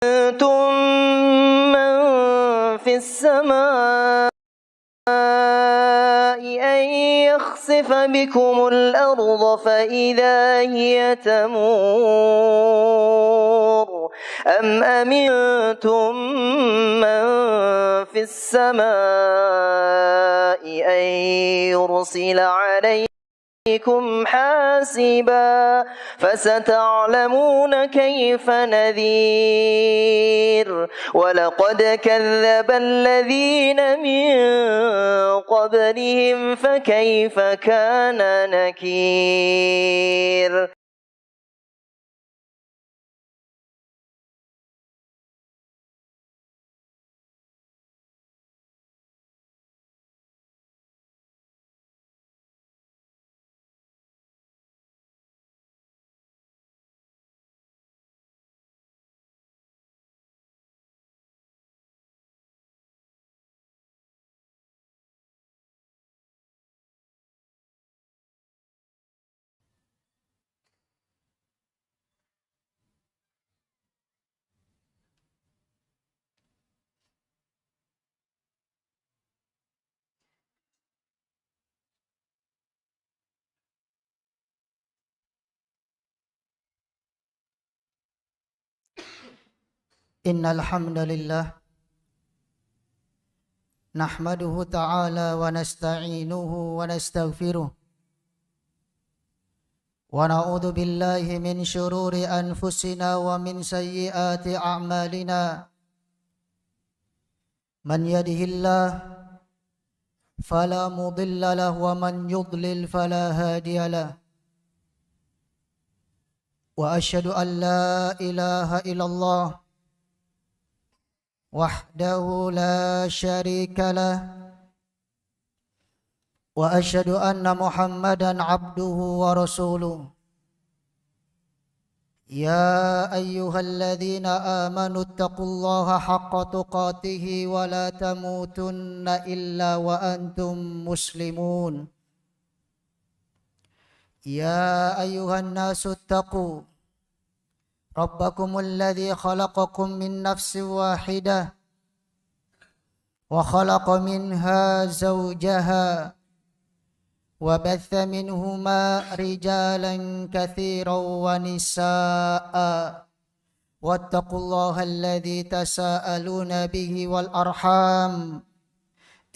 أَمِنْتُمْ مَنْ فِي السَّمَاءِ أَنْ يَخْسِفَ بِكُمُ الْأَرْضَ فَإِذَا هِيَ تَمُورُ أَمْ أَمِنْتُمْ مَنْ فِي السَّمَاءِ أَنْ يُرْسِلَ عَلَيْكُمْ حَاسِبًا فَسَتَعْلَمُونَ كَيْفَ نَذِيرِ وَلَقَدْ كَذَّبَ الَّذِينَ مِنْ قَبْلِهِمْ فَكَيْفَ كَانَ نَكِيرِ. Innal hamdalillah nahmaduhu ta'ala wa nasta'inuhu wa nastaghfiruh wa na'udzu billahi min shururi anfusina wa min sayyiati a'malina man yahdihillahu fala mudilla lahu wa man yudlil fala hadiya lahu wa asyhadu an la ilaha illallah wahdahu la syarika lah wa asyhadu anna Muhammadan abduhu wa rasuluh. Ya ayyuhalladzina amanu taqullaha haqqa tuqatih wa la tamutunna illa wa antum muslimun. Ya ayyuhan nasu taqu ربكم الذي خلقكم من نفس واحدة وخلق منها زوجها وبث منهما رجالا كثيرا ونساء واتقوا الله الذي تساءلون به والأرحام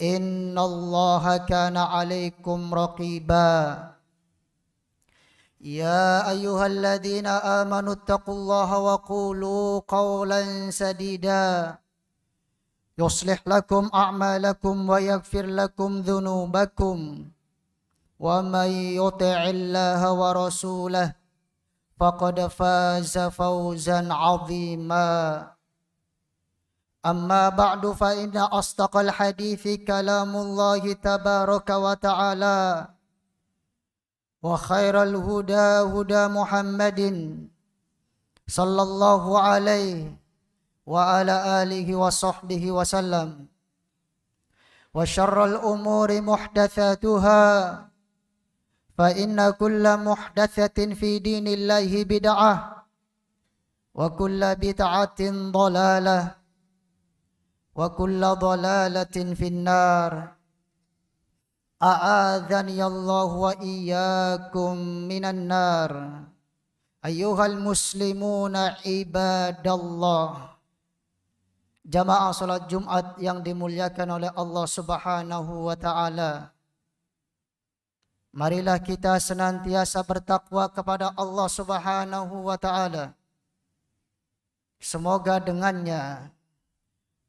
إن الله كان عليكم رقيبا يا أيها الذين آمنوا اتقوا الله وقولوا قولا سديدا يصلح لكم أعمالكم ويغفر لكم ذنوبكم ومن يطع الله ورسوله فقد فاز فوزا عظيما أما بعد فإن أصدق الحديث كلام الله تبارك وتعالى وخير الهدى هدى محمد صلى الله عليه وعلى آله وصحبه وسلم وشر الأمور محدثاتها فإن كل محدثة في دين الله بدعة وكل بدعة ضلالة وكل ضلالة في النار. A'adzani Allah wa iyyakum minan nar. Ayyuhal muslimuna ibadallah. Jamaah salat Jumat yang dimuliakan oleh Allah Subhanahu wa taala. Marilah kita senantiasa bertakwa kepada Allah Subhanahu wa taala. Semoga dengannya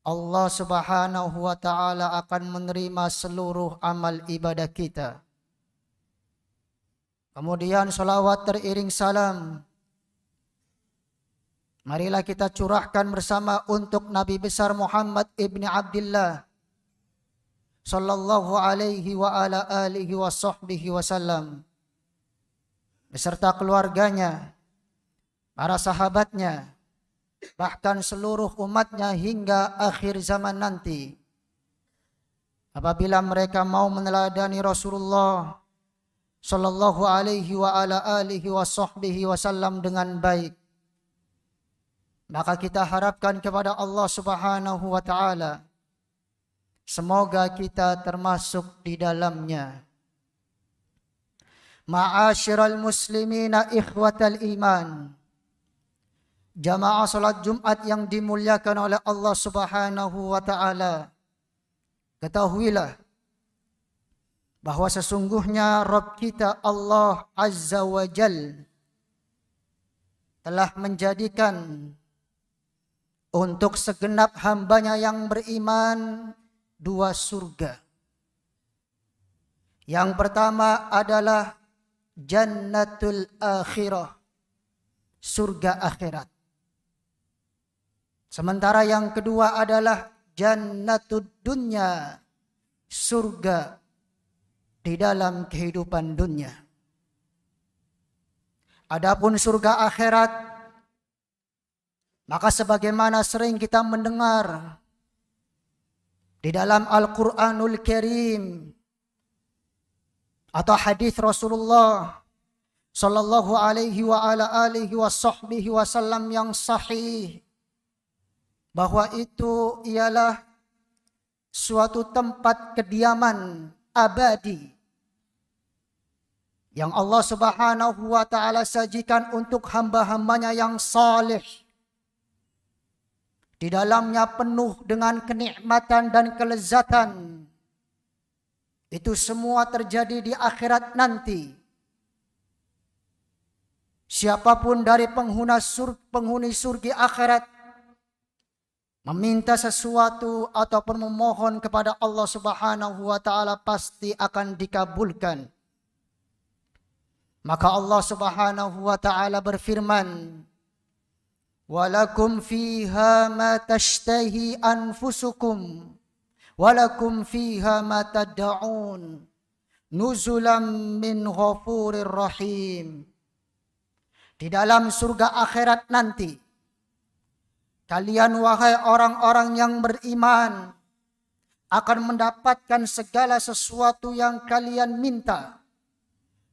Allah Subhanahu wa ta'ala akan menerima seluruh amal ibadah kita. Kemudian salawat teriring salam marilah kita curahkan bersama untuk Nabi besar Muhammad ibni Abdullah sallallahu alaihi wa ala alihi wa sahbihi wasallam beserta keluarganya, para sahabatnya, bahkan seluruh umatnya hingga akhir zaman nanti. Apabila mereka mau meneladani Rasulullah sallallahu alaihi wa ala alihi wa sahbihi wasallam dengan baik, Maka kita harapkan kepada Allah Subhanahu wa taala semoga kita termasuk di dalamnya. Ma'asyiral muslimina ikhwatal iman. Jamaah salat Jumat yang dimuliakan oleh Allah Subhanahu wa taala. Ketahuilah bahwa sesungguhnya Rabb kita Allah Azza wa Jal telah menjadikan untuk segenap hambanya yang beriman 2 surga. Yang pertama adalah Jannatul Akhirah, surga akhirat. Sementara yang kedua adalah Jannatud Dunya, surga di dalam kehidupan dunia. Adapun surga akhirat, maka sebagaimana sering kita mendengar di dalam Al-Quranul Karim atau hadis Rasulullah sallallahu alaihi wa ala alihi wa sahbihi wasallam yang sahih, bahwa itu ialah suatu tempat kediaman abadi yang Allah Subhanahu wa taala sajikan untuk hamba-hambanya yang saleh. Di dalamnya penuh dengan kenikmatan dan kelezatan. Itu semua terjadi di akhirat nanti. Siapapun dari penghuni surga akhirat meminta sesuatu ataupun memohon kepada Allah Subhanahu wa taala pasti akan dikabulkan. Maka Allah Subhanahu wa taala berfirman, "Walakum fiha ma tashtahi anfusukum walakum fiha ma tad'un nuzulam min ghafurir rahim." Di dalam surga akhirat nanti, kalian wahai orang-orang yang beriman akan mendapatkan segala sesuatu yang kalian minta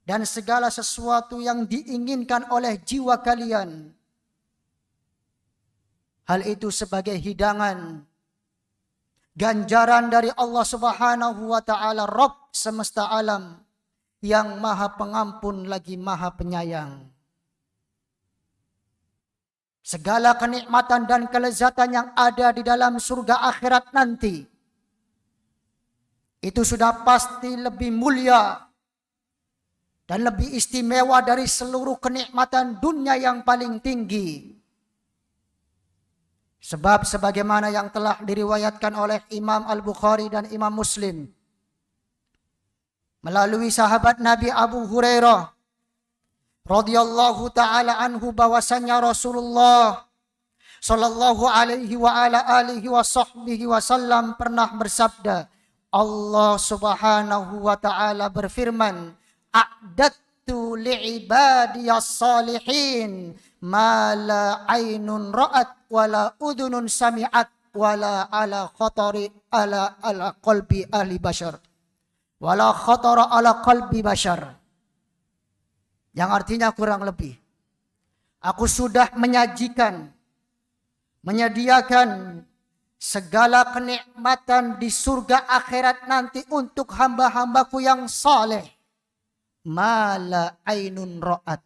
dan segala sesuatu yang diinginkan oleh jiwa kalian. Hal itu sebagai hidangan, ganjaran dari Allah Subhanahu wa taala, Rabb semesta alam yang Maha Pengampun lagi Maha Penyayang. Segala kenikmatan dan kelezatan yang ada di dalam surga akhirat nanti, itu sudah pasti lebih mulia dan lebih istimewa dari seluruh kenikmatan dunia yang paling tinggi. Sebab sebagaimana yang telah diriwayatkan oleh Imam Al-Bukhari dan Imam Muslim melalui sahabat Nabi Abu Hurairah radhiyallahu taala anhu, bahwasanya Rasulullah sallallahu alaihi wa ala alihi wa sahbihi wasallam pernah bersabda, Allah Subhanahu wa taala berfirman, "A'dattu li'ibadiyas salihin ma la ainun ra'at wa la udhunun sami'at wa la ala khatari ala qalbi ahli bashar wa la khatara ala qalbi bashar." Yang artinya kurang lebih, aku sudah menyediakan segala kenikmatan di surga akhirat nanti untuk hamba-hambaku yang saleh. Mala ainun ra'at,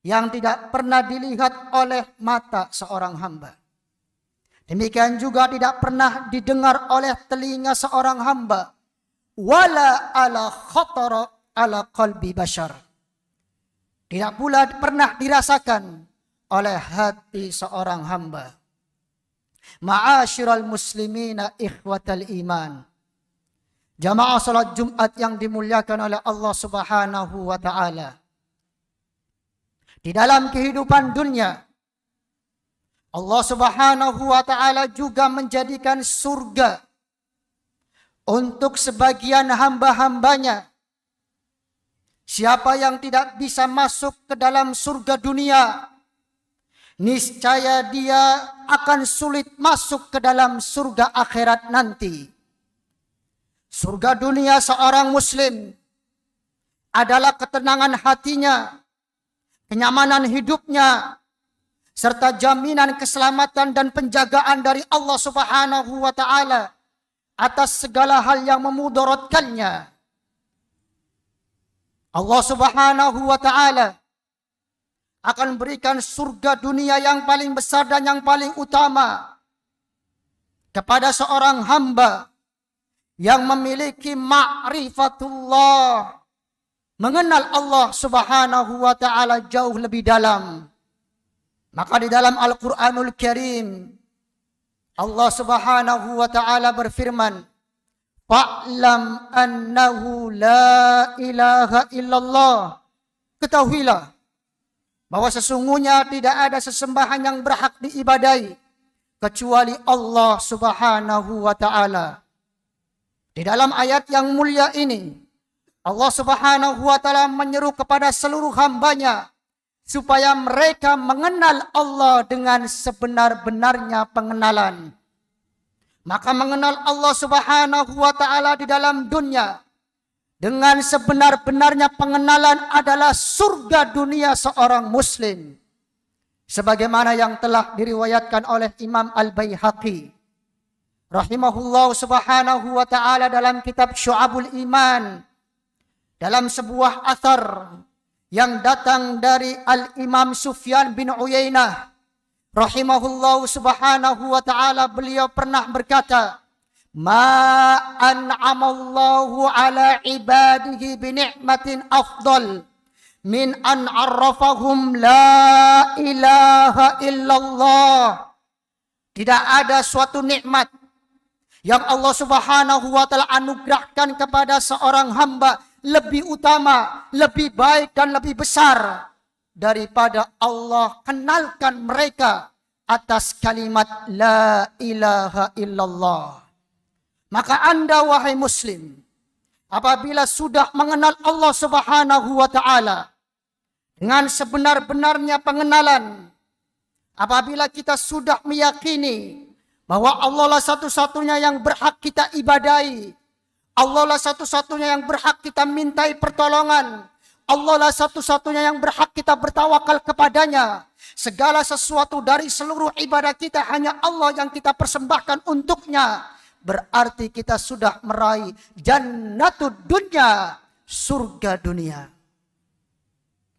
yang tidak pernah dilihat oleh mata seorang hamba. Demikian juga tidak pernah didengar oleh telinga seorang hamba. Wala ala khatara ala qalbi bashar, tidak pula pernah dirasakan oleh hati seorang hamba. Ma'asyiral muslimina ikhwatal iman. Jamaah salat Jumat yang dimuliakan oleh Allah Subhanahu wa taala. Di dalam kehidupan dunia, Allah Subhanahu wa taala juga menjadikan surga untuk sebagian hamba-hambanya. Siapa yang tidak bisa masuk ke dalam surga dunia, niscaya dia akan sulit masuk ke dalam surga akhirat nanti. Surga dunia seorang muslim adalah ketenangan hatinya, kenyamanan hidupnya, serta jaminan keselamatan dan penjagaan dari Allah Subhanahu wa taala atas segala hal yang memudaratkannya. Allah Subhanahu wa taala akan berikan surga dunia yang paling besar dan yang paling utama kepada seorang hamba yang memiliki ma'rifatullah, mengenal Allah Subhanahu wa taala jauh lebih dalam. Maka di dalam Al-Qur'anul Karim Allah Subhanahu wa taala berfirman, "Fa'lam annahu la ilaha illallah." Ketahuilah bahwa sesungguhnya tidak ada sesembahan yang berhak diibadai kecuali Allah Subhanahu wa taala. Di dalam ayat yang mulia ini, Allah Subhanahu wa taala menyeru kepada seluruh hambanya supaya mereka mengenal Allah dengan sebenar-benarnya pengenalan. Maka mengenal Allah Subhanahu wa taala di dalam dunia dengan sebenar-benarnya pengenalan adalah surga dunia seorang muslim. Sebagaimana yang telah diriwayatkan oleh Imam Al-Baihaqi rahimahullah subhanahu wa ta'ala dalam kitab Syu'abul Iman, dalam sebuah athar yang datang dari Al-Imam Sufyan bin Uyainah rahimahullah subhanahu wa ta'ala, beliau pernah berkata, "Ma an'amallahu ala ibadihi binikmatin afdal min an arrafahum la ilaha illallah." Tidak ada suatu nikmat yang Allah Subhanahu wa taala anugerahkan kepada seorang hamba lebih utama, lebih baik dan lebih besar daripada Allah kenalkan mereka atas kalimat la ilaha illallah. Maka Anda wahai muslim, apabila sudah mengenal Allah Subhanahu wa taala dengan sebenar-benarnya pengenalan, apabila kita sudah meyakini bahwa Allah lah satu-satunya yang berhak kita ibadai, Allah lah satu-satunya yang berhak kita mintai pertolongan, Allah lah satu-satunya yang berhak kita bertawakal kepadanya, segala sesuatu dari seluruh ibadah kita hanya Allah yang kita persembahkan untuknya, berarti kita sudah meraih jannatud dunya, surga dunia.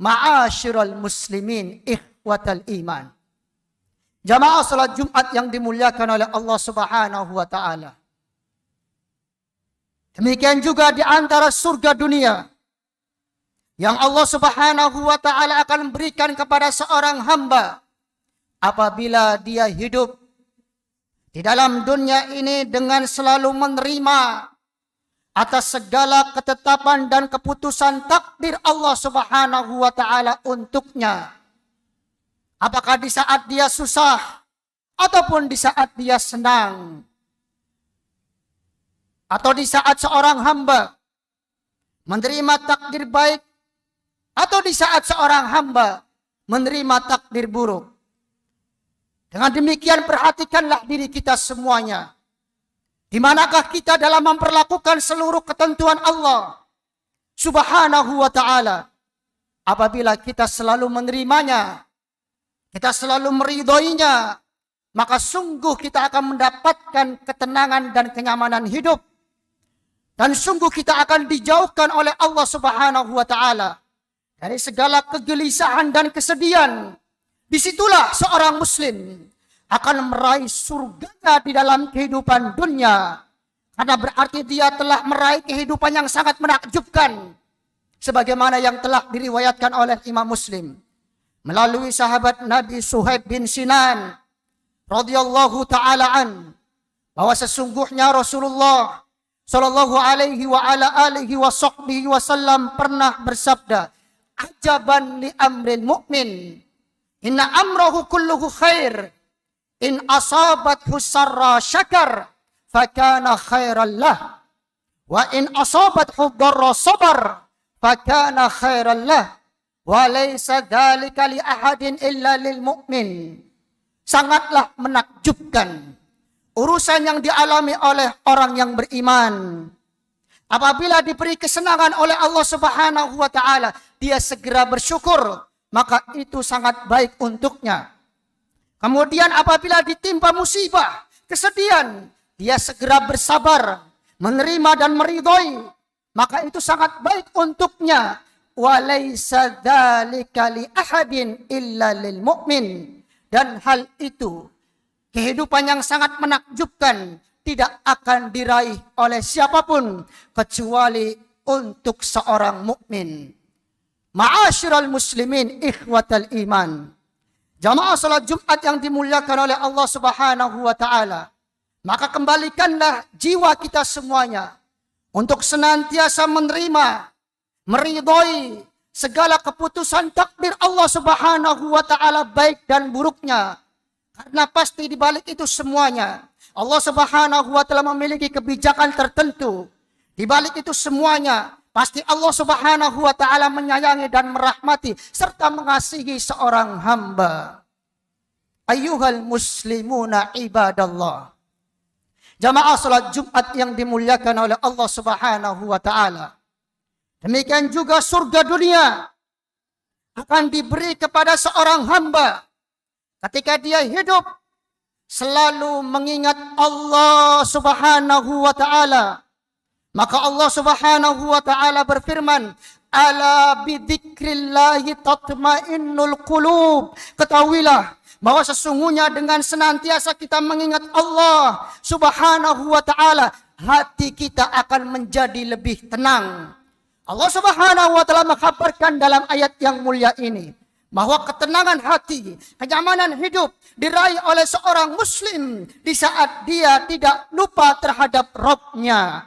Ma'asyiral muslimin ikhwatal iman, jamaah salat Jumat yang dimuliakan oleh Allah Subhanahu wa taala. Demikian juga di antara surga dunia yang Allah Subhanahu wa taala akan berikan kepada seorang hamba apabila dia hidup di dalam dunia ini dengan selalu menerima atas segala ketetapan dan keputusan takdir Allah Subhanahu wa taala untuknya. Apakah di saat dia susah ataupun di saat dia senang, atau di saat seorang hamba menerima takdir baik atau di saat seorang hamba menerima takdir buruk. Dengan demikian perhatikanlah diri kita semuanya. Di manakah kita dalam memperlakukan seluruh ketentuan Allah Subhanahu wa taala? Apabila kita selalu menerimanya, kita selalu meridhoinya, maka sungguh kita akan mendapatkan ketenangan dan kenyamanan hidup. Dan sungguh kita akan dijauhkan oleh Allah Subhanahu wa taala dari segala kegelisahan dan kesedihan. Disitulah seorang muslim akan meraih surganya di dalam kehidupan dunia. Karena berarti dia telah meraih kehidupan yang sangat menakjubkan. Sebagaimana yang telah diriwayatkan oleh Imam Muslim melalui sahabat Nabi Suhaib bin Sinan radhiyallahu taala an, bahwa sesungguhnya Rasulullah sallallahu alaihi wa ala alihi wa sahbihi wasallam pernah bersabda, "Ajaban li amril mu'min, inna amrahu kulluhu khair, in asabathu sarra syakar, fakana khairan lah, wa in asabathu dharra sabar, fakana khairan lah, wa laysa dzalika li ahadin illa lil mu'min." Sangatlah menakjubkan urusan yang dialami oleh orang yang beriman. Apabila diberi kesenangan oleh Allah Subhanahu wa taala, dia segera bersyukur, maka itu sangat baik untuknya. Kemudian apabila ditimpa musibah, kesedihan, dia segera bersabar, menerima dan meridhoi, maka itu sangat baik untuknya. Walaysa dzalika li ahadin illa lil mu'min. Dan hal itu, kehidupan yang sangat menakjubkan, tidak akan diraih oleh siapapun kecuali untuk seorang mukmin. Ma'asyiral muslimin ikhwatal iman. Jamaah salat Jumat yang dimuliakan oleh Allah Subhanahu wa taala. Maka kembalikanlah jiwa kita semuanya untuk senantiasa menerima, meridhoi segala keputusan takdir Allah Subhanahu wa taala baik dan buruknya. Karena pasti di balik itu semuanya Allah Subhanahu wa taala memiliki kebijakan tertentu. Di balik itu semuanya pasti Allah Subhanahu wa taala menyayangi dan merahmati serta mengasihi seorang hamba. Ayyuhal muslimuna ibadallah. Jamaah salat Jumat yang dimuliakan oleh Allah Subhanahu wa taala. Demikian juga surga dunia akan diberi kepada seorang hamba ketika dia hidup selalu mengingat Allah Subhanahu wa taala. Maka Allah Subhanahu wa taala berfirman, "Ala bidzikrillahi tatmainnul qulub." Ketahuilah bahwa sesungguhnya dengan senantiasa kita mengingat Allah Subhanahu wa taala, hati kita akan menjadi lebih tenang. Allah Subhanahu wa taala mengkabarkan dalam ayat yang mulia ini bahwa ketenangan hati, kenyamanan hidup diraih oleh seorang muslim di saat dia tidak lupa terhadap Rabb-Nya.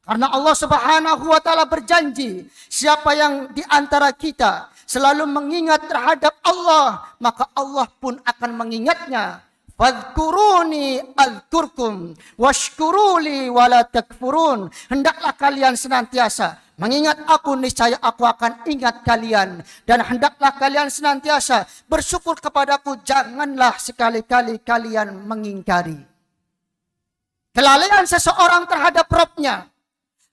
Karena Allah Subhanahu wa taala berjanji, siapa yang di antara kita selalu mengingat terhadap Allah, maka Allah pun akan mengingatnya. Fadhkuruni adzkurkum washkuruli wala takfurun. Hendaklah kalian senantiasa mengingat aku, niscaya aku akan ingat kalian. Dan hendaklah kalian senantiasa bersyukur kepadaku, janganlah sekali-kali kalian mengingkari. Kelalaian seseorang terhadap Rabb-Nya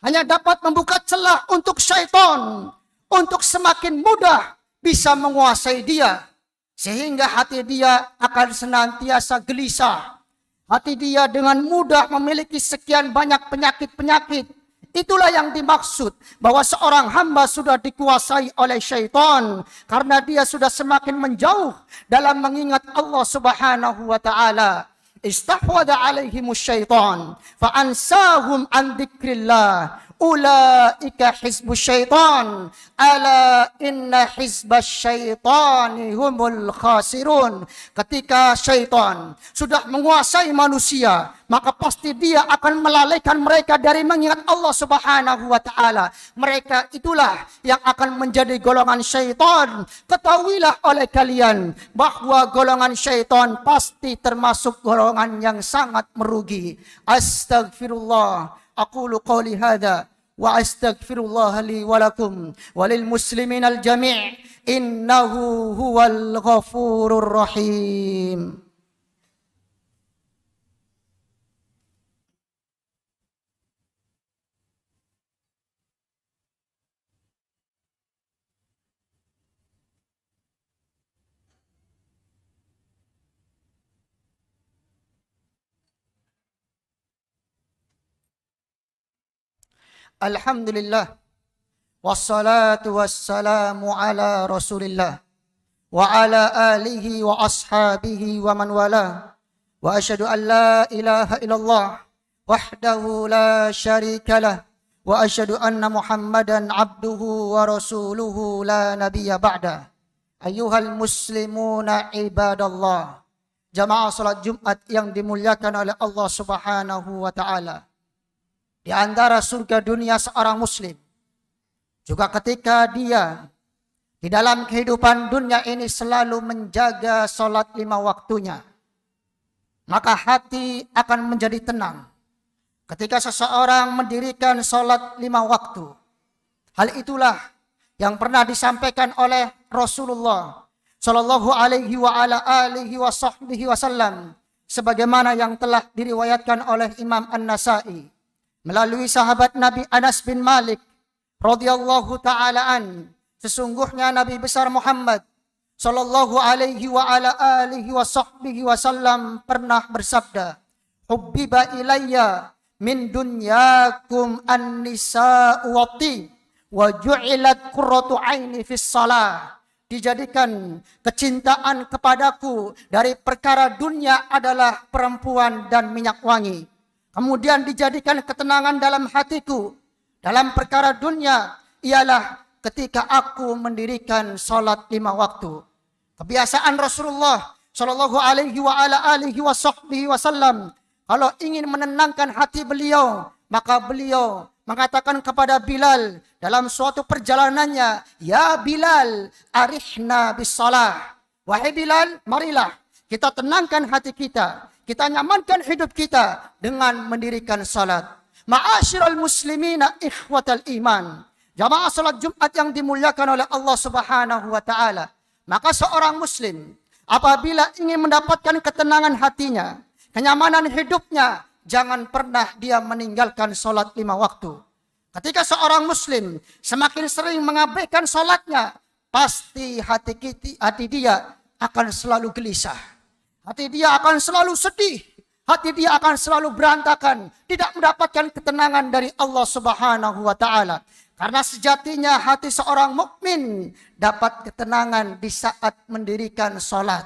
hanya dapat membuka celah untuk syaitan untuk semakin mudah bisa menguasai dia. Sehingga hati dia akan senantiasa gelisah. Hati dia dengan mudah memiliki sekian banyak penyakit-penyakit. Itulah yang dimaksud bahwa seorang hamba sudah dikuasai oleh syaitan. Karena dia sudah semakin menjauh dalam mengingat Allah Subhanahu wa ta'ala. Istahwada alaihimus syaitan fa'ansahum an dzikrillah. Ulaika hizbus syaitan. Ala inna hizbas syaitani humul khasirun. Ketika syaitan sudah menguasai manusia, maka pasti dia akan melalaikan mereka dari mengingat Allah Subhanahu wa ta'ala. Mereka itulah yang akan menjadi golongan syaitan. Ketahuilah oleh kalian bahwa golongan syaitan pasti termasuk golongan yang sangat merugi. Astaghfirullah. Aqulu qawli hadha wa astaghfirullah li wa lakum wa lil muslimin al jami' innahu huwal ghafurur rahim. Alhamdulillah, wassalatu wassalamu ala rasulillah, wa ala alihi wa ashabihi wa man wala, wa asyhadu an la ilaha illallah, wahdahu la syarika lah, wa asyhadu anna muhammadan abduhu wa rasuluhu la nabiyya ba'da. Ayyuhal muslimuna ibadallah. Jamaah salat Jumat yang dimuliakan oleh Allah Subhanahu wa ta'ala. Di antara surga dunia seorang muslim, juga ketika dia di dalam kehidupan dunia ini selalu menjaga salat 5 waktunya, maka hati akan menjadi tenang. Ketika seseorang mendirikan salat 5 waktu, hal itulah yang pernah disampaikan oleh Rasulullah Shallallahu alaihi wa ala alihi wa sahbihi wasallam, sebagaimana yang telah diriwayatkan oleh Imam An-Nasai melalui sahabat Nabi Anas bin Malik radhiyallahu ta'ala an. Sesungguhnya Nabi besar Muhammad sallallahu alaihi wa ala alihi wa sahbihi wasallam pernah bersabda, "Hubbiba ilayya min dunyakum an-nisa'u wat-tib wa ju'ilat qurratu aini fis shalah." Dijadikan kecintaan kepadaku dari perkara dunia adalah perempuan dan minyak wangi. Kemudian dijadikan ketenangan dalam hatiku dalam perkara dunia ialah ketika aku mendirikan salat 5 waktu. Kebiasaan Rasulullah sallallahu alaihi wa ala alihi wasallam, kalau ingin menenangkan hati beliau, maka beliau mengatakan kepada Bilal dalam suatu perjalanannya, "Ya Bilal, arihna bis salah." Wahai Bilal, marilah kita tenangkan hati kita, kita nyamankan hidup kita dengan mendirikan salat. Ma'asyiral muslimina ikhwatal iman. Jamaah salat Jumat yang dimuliakan oleh Allah Subhanahu wa taala. Maka seorang muslim apabila ingin mendapatkan ketenangan hatinya, kenyamanan hidupnya, jangan pernah dia meninggalkan salat 5 waktu. Ketika seorang muslim semakin sering mengabaikan salatnya, pasti hati dia akan selalu gelisah. Hati dia akan selalu sedih. Hati dia akan selalu berantakan, tidak mendapatkan ketenangan dari Allah Subhanahu wa taala. Karena sejatinya hati seorang mukmin dapat ketenangan di saat mendirikan salat.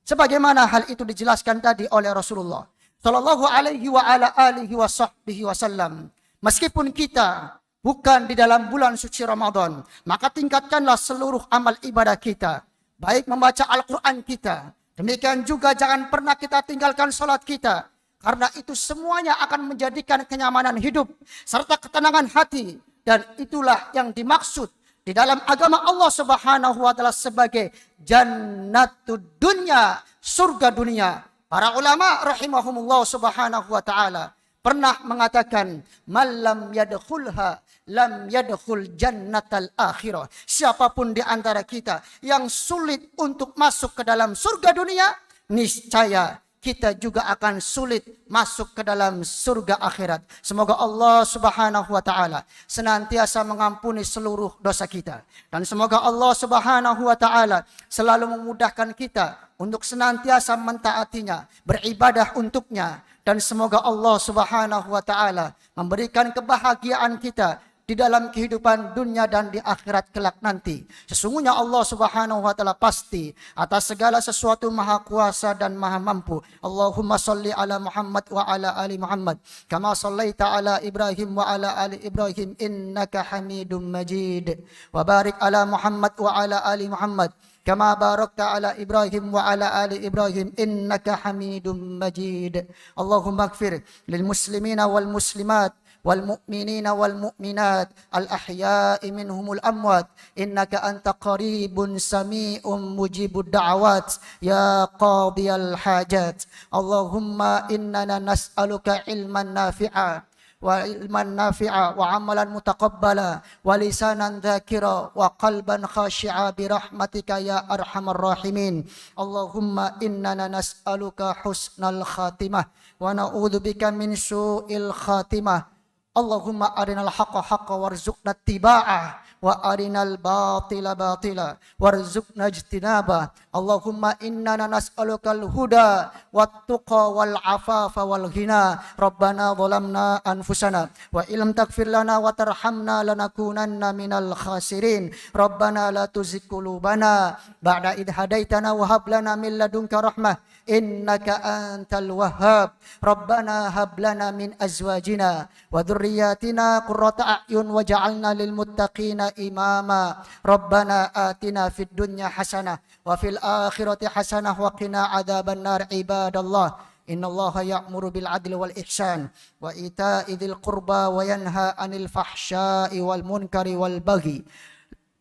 Sebagaimana hal itu dijelaskan tadi oleh Rasulullah sallallahu alaihi wa ala alihi wa sahbihi wasallam. Meskipun kita bukan di dalam bulan suci Ramadan, maka tingkatkanlah seluruh amal ibadah kita, baik membaca Al-Quran kita. Demikian juga jangan pernah kita tinggalkan salat kita, karena itu semuanya akan menjadikan kenyamanan hidup serta ketenangan hati, dan itulah yang dimaksud di dalam agama Allah Subhanahu wa taala sebagai jannatud dunya, surga dunia. Para ulama rahimahumullah Subhanahu wa taala pernah mengatakan, "Malam yadkhulha lam yadkhul jannatal akhirah." Siapapun di antara kita yang sulit untuk masuk ke dalam surga dunia, niscaya kita juga akan sulit masuk ke dalam surga akhirat. Semoga Allah Subhanahu wa taala senantiasa mengampuni seluruh dosa kita, dan semoga Allah Subhanahu wa taala selalu memudahkan kita untuk senantiasa mentaatinya, beribadah untuknya, dan semoga Allah Subhanahu wa taala memberikan kebahagiaan kita di dalam kehidupan dunia dan di akhirat kelak nanti. Sesungguhnya Allah Subhanahu wa taala pasti atas segala sesuatu maha kuasa dan maha mampu. Allahumma salli ala Muhammad wa ala ali Muhammad kama sallaita ala Ibrahim wa ala ali Ibrahim innaka Hamidum Majid. Wa barik ala Muhammad wa ala ali Muhammad kama barakta ala Ibrahim wa ala ali Ibrahim innaka Hamidum Majid. Allahumma ighfir lil muslimina wal muslimat والمؤمنين والمؤمنات الأحياء منهم الأموات إنك أنت قريب سميع مجيب الدعوات يا قاضي الحاجات. اللهم إننا نسألك علما نافعا وعلما نافعا وعملا متقبلا ولسانا ذاكرا وقلبا خاشعا برحمتك يا أرحم الراحمين. اللهم إننا نسألك حسن الخاتمة ونعوذ بك من سوء الخاتمة. Allahumma arinal haqqa haqqa warzuqna ittiba'ah wa arinal batila batila warzuqna ijtinabah. Allahumma innana nas'alukal huda wat-tuqa wal afafa wal ghina. Rabbana zalamna anfusana wa illam taghfir lana wa tarhamna lanakunanna minal khasirin. Rabbana la tuzigh qulubana ba'da idh hadaitana wa hab lana min ladunka rahmah innaka antal wahhab. Rabbana hab lana min azwajina wa dhurriyyatina qurrata a'yun waj'alna lil muttaqina imama. Rabbana atina fid dunya hasanah wa fil akhirati hasanah wa qina adzaban nar. Ibadallah, innallaha ya'muru bil adli wal ihsan wa ita'i dzil qurba wa yanha 'anil fahsya'i wal munkari wal baghi.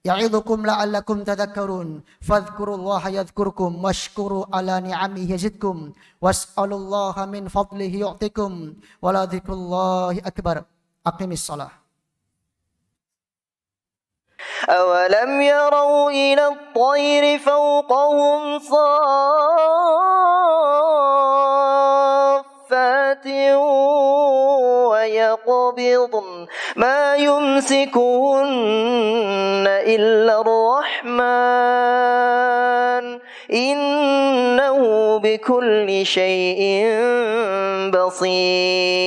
Ya'idhukum la'allakum tadhakkarun. Fadhkurullaha yadhkurkum washkuru ala ni'amihi yazidkum was'alullaha min fadlihi yu'tikum wa la dzikrullahi akbar. Aqimis shalah. أولم يروا إلى الطير فوقهم صافات يقبضن ما يمسكهن إلا الرحمن إنه بكل شيء بصير.